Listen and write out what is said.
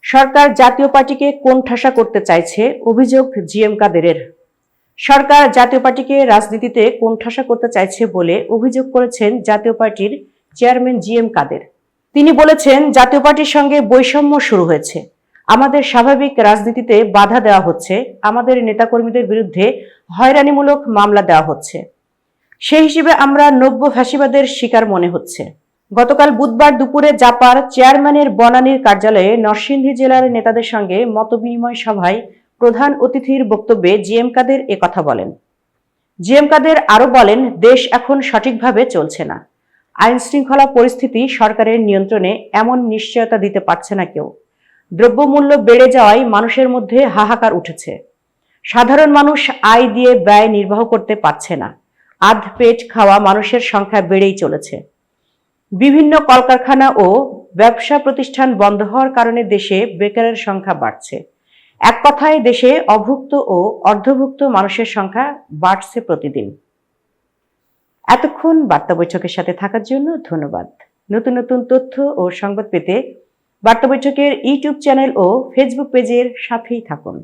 সরকার জাতীয় পার্টিকে কোণঠাসা করতে চাইছে, অভিযোগ জিএম কাদেরের। সরকার জাতীয় পার্টিকে রাজনীতিতে কোণঠাসা করতে চাইছে বলে অভিযোগ করেছেন জাতীয় পার্টির চেয়ারম্যান জিএম কাদের। তিনি বলেছেন, জাতীয় পার্টির সঙ্গে বৈষম্য শুরু হয়েছে। আমাদের স্বাভাবিক রাজনীতিতে বাধা দেওয়া হচ্ছে, আমাদের নেতাকর্মীদের বিরুদ্ধে হয়রানিমূলক মামলা দেওয়া হচ্ছে। সেই হিসেবে আমরা নব্য ফ্যাসিবাদের শিকার মনে হচ্ছে। গতকাল বুধবার দুপুরে জাপার চেয়ারম্যানের বনানীর কার্যালয়ে নরসিংদী জেলার নেতাদের সঙ্গে মতবিনিময় সভায় প্রধান অতিথির বক্তব্যে জিএম কাদের একথা বলেন। জিএম কাদের আরো বলেন, দেশ এখন সঠিকভাবে চলছে না। আইন শৃঙ্খলা পরিস্থিতি সরকারের নিয়ন্ত্রণে এমন নিশ্চয়তা দিতে পারছে না কেউ। দ্রব্যমূল্য বেড়ে যাওয়ায় মানুষের মধ্যে হাহাকার উঠেছে। সাধারণ মানুষ আয় দিয়ে ব্যয় নির্বাহ করতে পারছে না। আধ পেট খাওয়া মানুষের সংখ্যা বেড়েই চলেছে। বিভিন্ন কলকারখানা ও ব্যবসা প্রতিষ্ঠান বন্ধ হওয়ার কারণে দেশে বেকারের সংখ্যা বাড়ছে। এক কথায় দেশে অভুক্ত ও অর্ধভুক্ত মানুষের সংখ্যা বাড়ছে প্রতিদিন। এতক্ষণ বার্তা বৈঠকের সাথে থাকার জন্য ধন্যবাদ। নতুন নতুন তথ্য ও সংবাদ পেতে বার্তা বৈঠকের ইউটিউব চ্যানেল ও ফেসবুক পেজের সাথেই থাকুন।